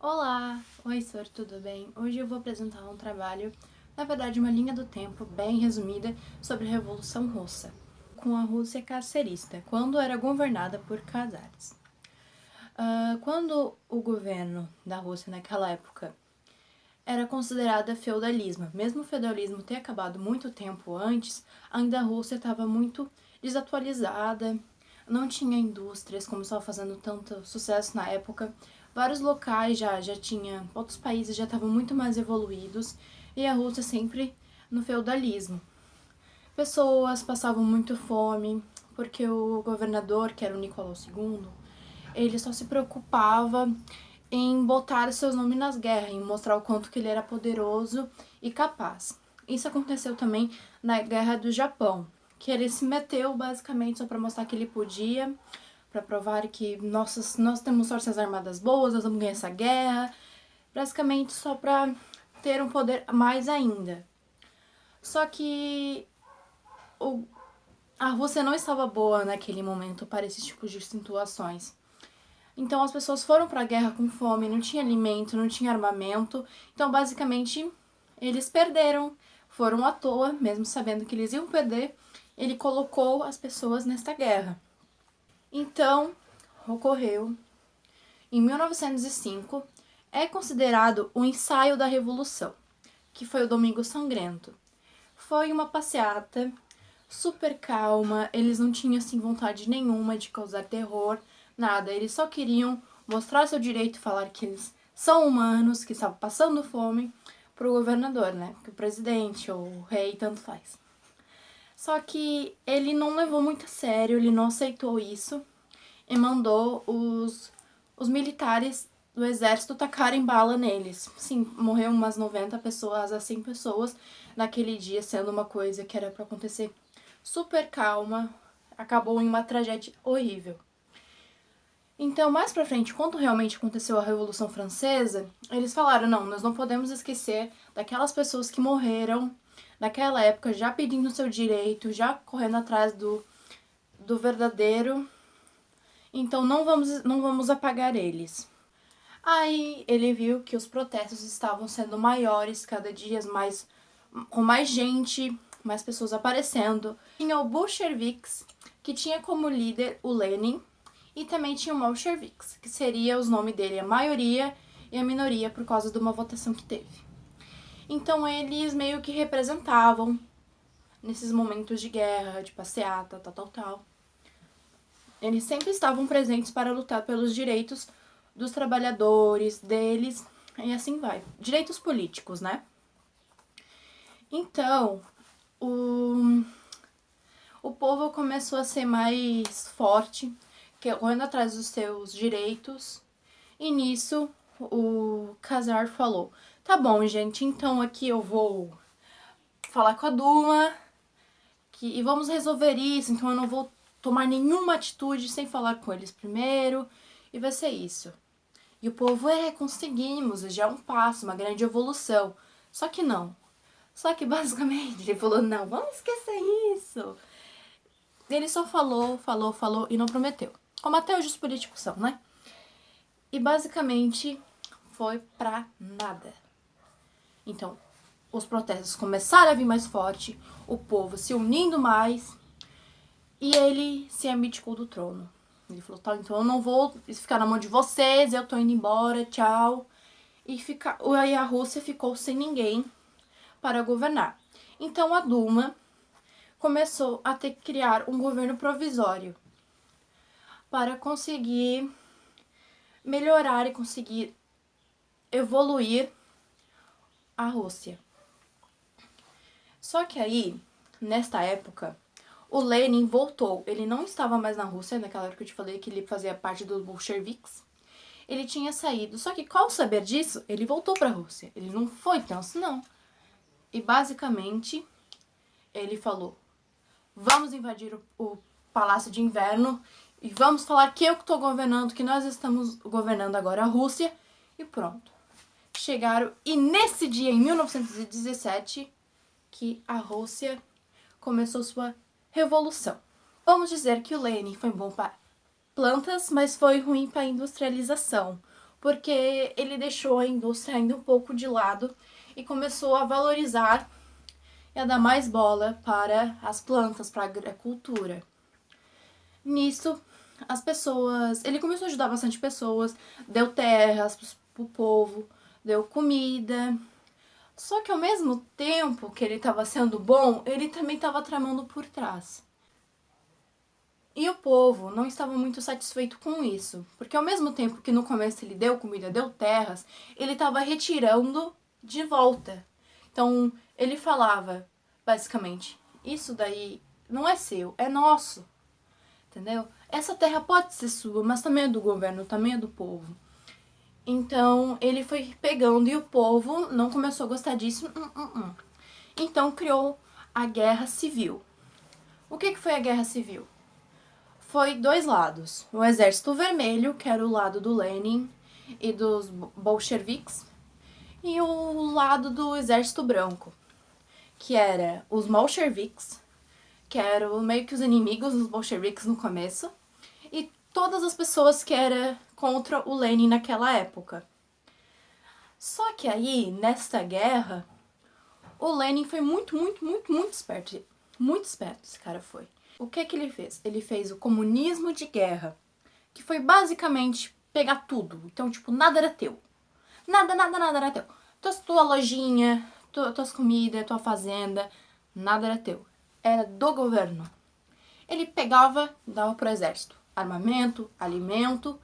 Olá! Oi, Sor, tudo bem? Hoje eu vou apresentar um trabalho, na verdade uma linha do tempo bem resumida sobre a Revolução Russa, com a Rússia carcerista, quando era governada por czares. Quando o governo da Rússia naquela época era considerada feudalismo, mesmo o feudalismo ter acabado muito tempo antes, ainda a Rússia estava muito desatualizada, não tinha indústrias como estava fazendo tanto sucesso na época. Vários locais já tinha, outros países já estavam muito mais evoluídos e a Rússia sempre no feudalismo. Pessoas passavam muito fome porque o governador, que era o Nicolau II, ele só se preocupava em botar seus nomes nas guerras, em mostrar o quanto que ele era poderoso e capaz. Isso aconteceu também na Guerra do Japão, que ele se meteu basicamente só para mostrar que ele podia, para provar que nós temos forças armadas boas, nós vamos ganhar essa guerra, basicamente só para ter um poder mais ainda. Só que a Rússia não estava boa naquele momento para esse tipo de situações. Então as pessoas foram para a guerra com fome, não tinha alimento, não tinha armamento. Então basicamente eles perderam, foram à toa, mesmo sabendo que eles iam perder. Ele colocou as pessoas nesta guerra. Então ocorreu em 1905, é considerado o ensaio da Revolução, que foi o Domingo Sangrento. Foi uma passeata super calma, eles não tinham assim vontade nenhuma de causar terror, nada, eles só queriam mostrar seu direito, falar que eles são humanos, que estavam passando fome pro governador, né? Que o presidente ou o rei, tanto faz. Só que ele não levou muito a sério, ele não aceitou isso e mandou os militares do exército tacarem bala neles. Sim, morreu umas 90 pessoas a 100 pessoas naquele dia, sendo uma coisa que era para acontecer super calma, acabou em uma tragédia horrível. Então, mais pra frente, quando realmente aconteceu a Revolução Francesa, eles falaram, não, nós não podemos esquecer daquelas pessoas que morreram naquela época, já pedindo seu direito, já correndo atrás do verdadeiro. Então, não vamos apagar eles. Aí, ele viu que os protestos estavam sendo maiores, cada dia mais, com mais gente, mais pessoas aparecendo. Tinha o bolcheviques, que tinha como líder o Lenin, e também tinha o Bolcheviks, que seria os nomes dele a maioria e a minoria por causa de uma votação que teve. Então eles meio que representavam nesses momentos de guerra, de passeata, tal. Eles sempre estavam presentes para lutar pelos direitos dos trabalhadores, deles, e assim vai. Direitos políticos, né? Então, o povo começou a ser mais forte, correndo atrás dos seus direitos. E nisso, o Khazar falou, tá bom, gente, então aqui eu vou falar com a Duma e vamos resolver isso, então eu não vou tomar nenhuma atitude sem falar com eles primeiro, e vai ser isso. E o povo, conseguimos, já é um passo, uma grande evolução. Só que não. Só que basicamente ele falou, não, vamos esquecer isso. Ele só falou e não prometeu. Como até hoje os políticos são, né? E basicamente foi pra nada. Então, os protestos começaram a vir mais forte, o povo se unindo mais, e ele se abdicou do trono. Ele falou, tá, então eu não vou ficar na mão de vocês, eu tô indo embora, tchau. Aí a Rússia ficou sem ninguém para governar. Então a Duma começou a ter que criar um governo provisório para conseguir melhorar e conseguir evoluir a Rússia. Só que aí, nesta época, o Lenin voltou. Ele não estava mais na Rússia, naquela hora que eu te falei que ele fazia parte dos bolcheviques. Ele tinha saído, só que ao saber disso, ele voltou para a Rússia. Ele não foi tenso, não. E basicamente, ele falou, vamos invadir o Palácio de Inverno e vamos falar que eu que estou governando, que nós estamos governando agora a Rússia, e pronto. Chegaram, e nesse dia, em 1917, que a Rússia começou sua revolução. Vamos dizer que o Lenin foi bom para plantas, mas foi ruim para a industrialização, porque ele deixou a indústria ainda um pouco de lado e começou a valorizar e a dar mais bola para as plantas, para a agricultura. Nisso, ele começou a ajudar bastante pessoas, deu terras pro povo, deu comida. Só que ao mesmo tempo que ele estava sendo bom, ele também estava tramando por trás. E o povo não estava muito satisfeito com isso, porque ao mesmo tempo que no começo ele deu comida, deu terras, ele estava retirando de volta. Então ele falava, basicamente, isso daí não é seu, é nosso. Entendeu? Essa terra pode ser sua, mas também é do governo, também é do povo. Então ele foi pegando e o povo não começou a gostar disso. Então criou a Guerra Civil. O que foi a Guerra Civil? Foi dois lados. O Exército Vermelho, que era o lado do Lenin e dos bolcheviques, e o lado do Exército Branco, que era os bolcheviques, que eram meio que os inimigos dos bolcheviques no começo, e todas as pessoas que eram contra o Lenin naquela época. Só que aí, nesta guerra, o Lenin foi muito esperto. Muito esperto esse cara foi. O que ele fez? Ele fez o comunismo de guerra, que foi basicamente pegar tudo. Então, tipo, nada era teu. Nada era teu. Tua lojinha, tuas comidas, tua fazenda, nada era teu. Era do governo. Ele pegava, dava pro exército armamento, alimento,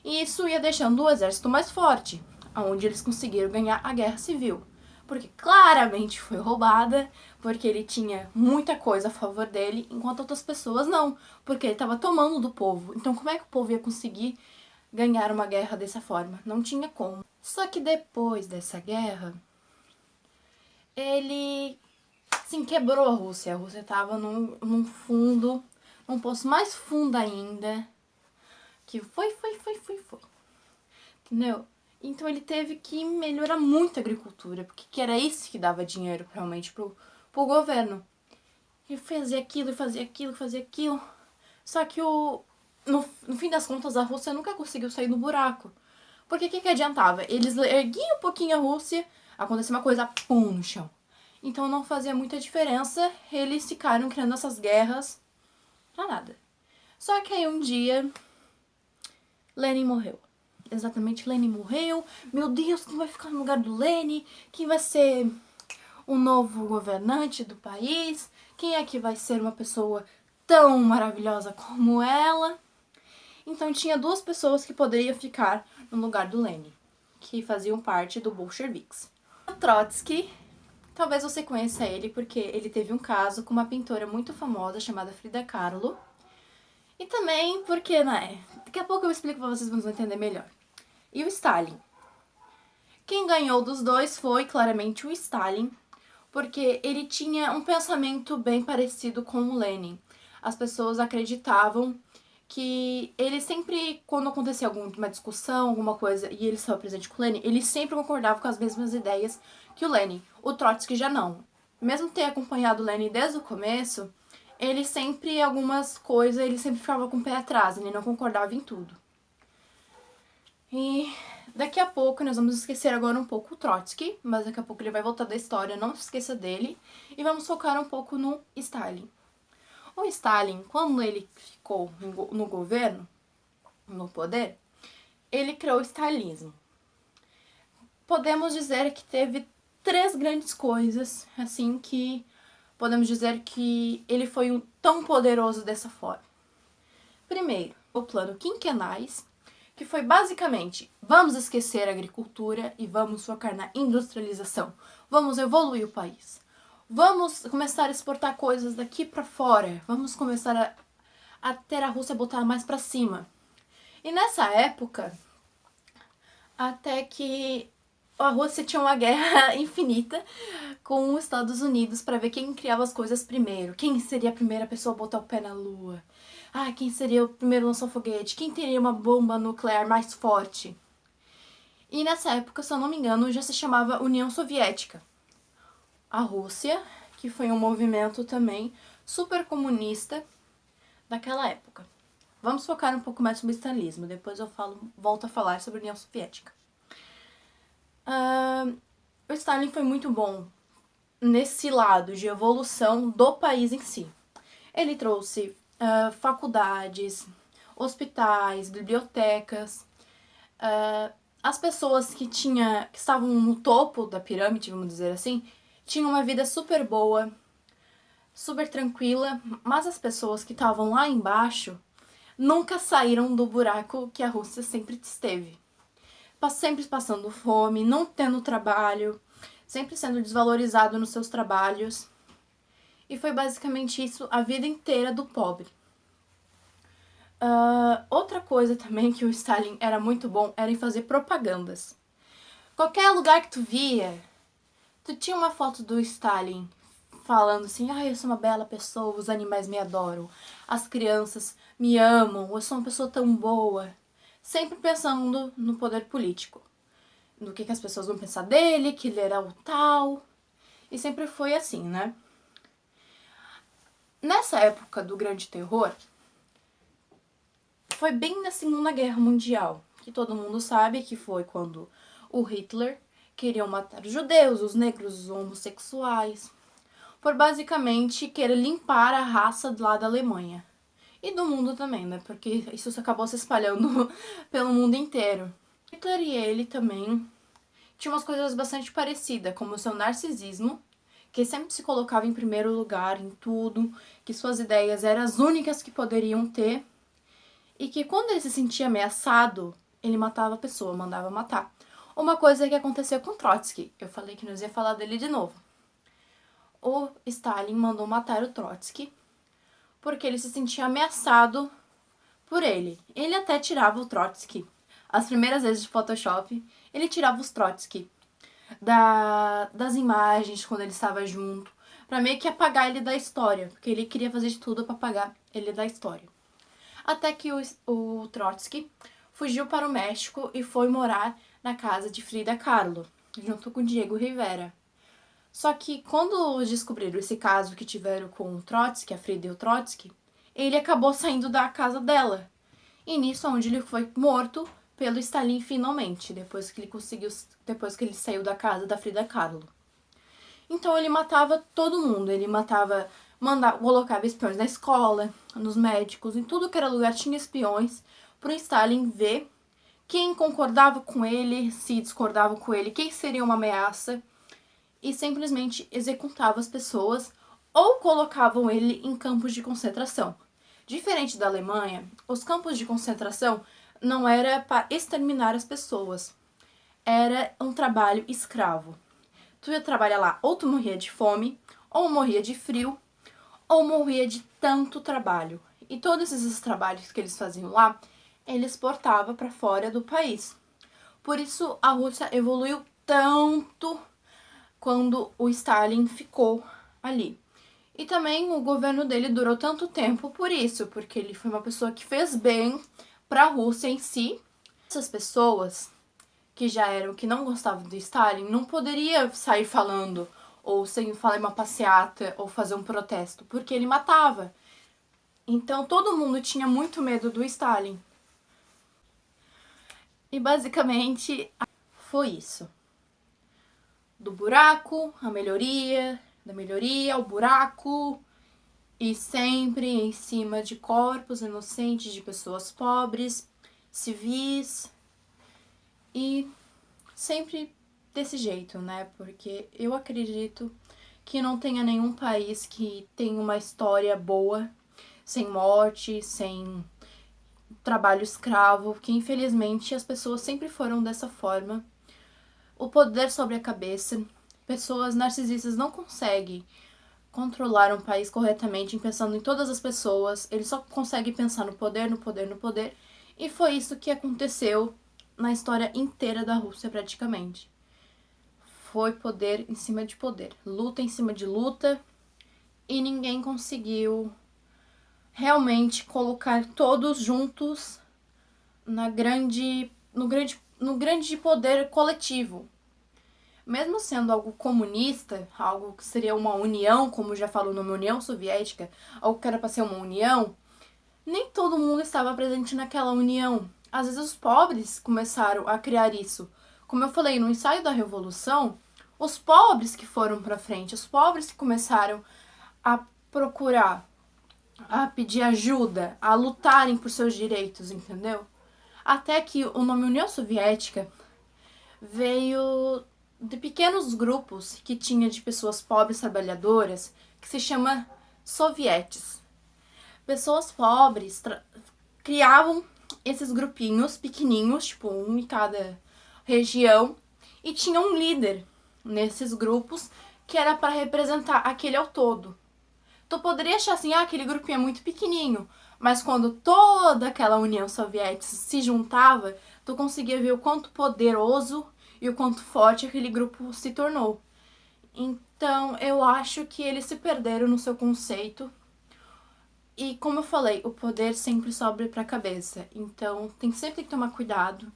e isso ia deixando o exército mais forte, onde eles conseguiram ganhar a guerra civil. Porque claramente foi roubada, porque ele tinha muita coisa a favor dele, enquanto outras pessoas não, porque ele estava tomando do povo. Então como é que o povo ia conseguir ganhar uma guerra dessa forma? Não tinha como. Só que depois dessa guerra, ele assim, quebrou a Rússia. A Rússia estava num fundo, num poço mais fundo ainda, que foi. Entendeu? Então ele teve que melhorar muito a agricultura, porque que era isso que dava dinheiro realmente pro governo. Ele fazia aquilo. Só que no fim das contas a Rússia nunca conseguiu sair do buraco. Porque o que adiantava? Eles erguiam um pouquinho a Rússia, acontecia uma coisa, pum, no chão. Então não fazia muita diferença, eles ficaram criando essas guerras pra nada. Só que aí um dia, Lenin morreu. Exatamente, Lenin morreu. Meu Deus, quem vai ficar no lugar do Lenin? Quem vai ser o novo governante do país? Quem é que vai ser uma pessoa tão maravilhosa como ela? Então tinha duas pessoas que poderiam ficar no lugar do Lenin, que faziam parte do bolcheviques. O Trotsky, talvez você conheça ele porque ele teve um caso com uma pintora muito famosa chamada Frida Kahlo. E também porque, né, daqui a pouco eu explico pra vocês, vão entender melhor. E o Stalin. Quem ganhou dos dois foi claramente o Stalin, porque ele tinha um pensamento bem parecido com o Lenin. As pessoas acreditavam que ele sempre, quando acontecia alguma discussão, alguma coisa, e ele estava presente com o Lenin, ele sempre concordava com as mesmas ideias que o Lenin. O Trotsky já não. Mesmo ter acompanhado o Lenin desde o começo, ele sempre, algumas coisas, ele sempre ficava com o pé atrás, ele não concordava em tudo. E daqui a pouco nós vamos esquecer agora um pouco o Trotsky, mas daqui a pouco ele vai voltar da história, não se esqueça dele, e vamos focar um pouco no Stalin. O Stalin, quando ele ficou no governo, no poder, ele criou o stalinismo. Podemos dizer que teve três grandes coisas, assim, que podemos dizer que ele foi tão poderoso dessa forma. Primeiro, o plano quinquenais, que foi basicamente, vamos esquecer a agricultura e vamos focar na industrialização. Vamos evoluir o país. Vamos começar a exportar coisas daqui para fora. Vamos começar a ter a Rússia botar mais para cima. E nessa época, até que a Rússia tinha uma guerra infinita com os Estados Unidos para ver quem criava as coisas primeiro. Quem seria a primeira pessoa a botar o pé na lua? Quem seria o primeiro lança-foguete? Quem teria uma bomba nuclear mais forte? E nessa época, se eu não me engano, já se chamava União Soviética. A Rússia, que foi um movimento também super comunista daquela época. Vamos focar um pouco mais sobre o stalinismo, depois eu volto a falar sobre a União Soviética. O Stalin foi muito bom nesse lado de evolução do país em si. Ele trouxe faculdades, hospitais, bibliotecas. As pessoas que estavam no topo da pirâmide, vamos dizer assim, tinham uma vida super boa, super tranquila, mas as pessoas que estavam lá embaixo nunca saíram do buraco que a Rússia sempre esteve. Sempre passando fome, não tendo trabalho, sempre sendo desvalorizado nos seus trabalhos. E foi basicamente isso a vida inteira do pobre. Outra coisa também que o Stalin era muito bom era em fazer propagandas. Qualquer lugar que tu via, tu tinha uma foto do Stalin falando assim, eu sou uma bela pessoa, os animais me adoram, as crianças me amam, eu sou uma pessoa tão boa. Sempre pensando no poder político, no que as pessoas vão pensar dele, que ele era o tal, e sempre foi assim, né? Nessa época do Grande Terror, foi bem na Segunda Guerra Mundial, que todo mundo sabe que foi quando o Hitler queria matar os judeus, os negros, os homossexuais, por basicamente querer limpar a raça lá da Alemanha. E do mundo também, né? Porque isso acabou se espalhando pelo mundo inteiro. Hitler e ele também tinham umas coisas bastante parecidas, como o seu narcisismo, que sempre se colocava em primeiro lugar em tudo, que suas ideias eram as únicas que poderiam ter, e que quando ele se sentia ameaçado, ele matava a pessoa, mandava matar. Uma coisa que aconteceu com Trotsky, eu falei que nós ia falar dele de novo. O Stalin mandou matar o Trotsky porque ele se sentia ameaçado por ele. Ele até tirava o Trotsky. As primeiras vezes de Photoshop, ele tirava os Trotsky das imagens quando ele estava junto, pra meio que apagar ele da história, porque ele queria fazer de tudo pra apagar ele da história. Até que o Trotsky fugiu para o México e foi morar na casa de Frida Kahlo, junto com Diego Rivera. Só que quando descobriram esse caso que tiveram com o Trotsky, a Frida e o Trotsky, ele acabou saindo da casa dela. E nisso onde ele foi morto pelo Stalin finalmente, depois que ele saiu da casa da Frida Kahlo. Então ele matava todo mundo, ele colocava espiões na escola, nos médicos, em tudo que era lugar tinha espiões, pro Stalin ver quem concordava com ele, se discordava com ele, quem seria uma ameaça, e simplesmente executava as pessoas ou colocavam ele em campos de concentração. Diferente da Alemanha, os campos de concentração não era para exterminar as pessoas, era um trabalho escravo. Tu ia trabalhar lá, ou tu morria de fome, ou morria de frio, ou morria de tanto trabalho. E todos esses trabalhos que eles faziam lá, eles exportavam para fora do país. Por isso a Rússia evoluiu tanto quando o Stalin ficou ali. E também o governo dele durou tanto tempo por isso, porque ele foi uma pessoa que fez bem para a Rússia em si. Essas pessoas que não gostavam do Stalin não poderia sair falando ou sem falar uma passeata ou fazer um protesto, porque ele matava. Então todo mundo tinha muito medo do Stalin. E basicamente foi isso. Do buraco, a melhoria, da melhoria ao buraco, e sempre em cima de corpos inocentes de pessoas pobres, civis, e sempre desse jeito, né? Porque eu acredito que não tenha nenhum país que tenha uma história boa, sem morte, sem trabalho escravo, que infelizmente as pessoas sempre foram dessa forma. O poder sobre a cabeça. Pessoas narcisistas não conseguem controlar um país corretamente pensando em todas as pessoas. Eles só conseguem pensar no poder, no poder, no poder. E foi isso que aconteceu na história inteira da Rússia, praticamente. Foi poder em cima de poder. Luta em cima de luta. E ninguém conseguiu realmente colocar todos juntos no grande poder coletivo. Mesmo sendo algo comunista, algo que seria uma união, como já falou numa União Soviética, algo que era para ser uma união, Nem todo mundo estava presente naquela união. Às vezes os pobres começaram a criar isso. Como eu falei, no ensaio da Revolução, os pobres que foram para frente, os pobres que começaram a procurar, a pedir ajuda, a lutarem por seus direitos, entendeu? Até que o nome União Soviética veio de pequenos grupos que tinha de pessoas pobres trabalhadoras, que se chama sovietes. Pessoas pobres criavam esses grupinhos pequenininhos, tipo um em cada região, e tinha um líder nesses grupos que era para representar aquele ao todo. Tu poderia achar assim, aquele grupinho é muito pequenininho, mas quando toda aquela União Soviética se juntava, tu conseguia ver o quanto poderoso e o quanto forte aquele grupo se tornou. Então, eu acho que eles se perderam no seu conceito. E como eu falei, o poder sempre sobe para a cabeça. Então, sempre tem que tomar cuidado.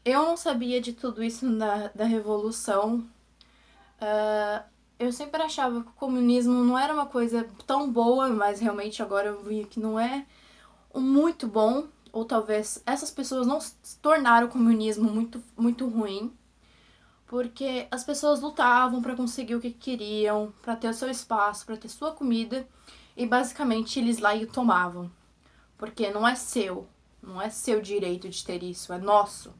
Eu não sabia de tudo isso da Revolução. Eu sempre achava que o comunismo não era uma coisa tão boa, mas realmente agora eu vi que não é muito bom. Ou talvez essas pessoas não tornaram o comunismo muito ruim. Porque as pessoas lutavam para conseguir o que queriam, para ter o seu espaço, para ter sua comida. E basicamente eles lá e tomavam. Porque não é seu direito de ter isso, é nosso.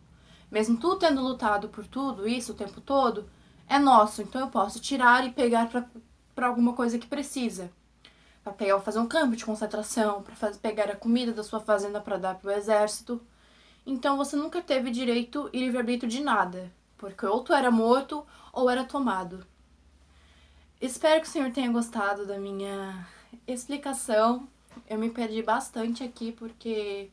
Mesmo tu tendo lutado por tudo isso o tempo todo, é nosso. Então eu posso tirar e pegar pra alguma coisa que precisa. Pra pegar, fazer um campo de concentração, pra pegar a comida da sua fazenda pra dar pro exército. Então você nunca teve direito e livre-arbítrio de nada. Porque ou tu era morto ou era tomado. Espero que o senhor tenha gostado da minha explicação. Eu me perdi bastante aqui porque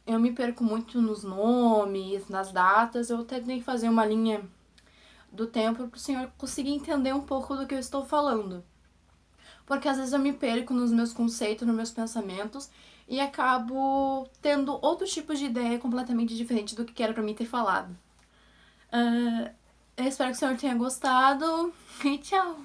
eu me perco muito nos nomes, nas datas. Eu tentei fazer uma linha do tempo para o senhor conseguir entender um pouco do que eu estou falando. Porque às vezes eu me perco nos meus conceitos, nos meus pensamentos e acabo tendo outros tipos de ideia completamente diferente do que era para mim ter falado. Eu espero que o senhor tenha gostado e tchau!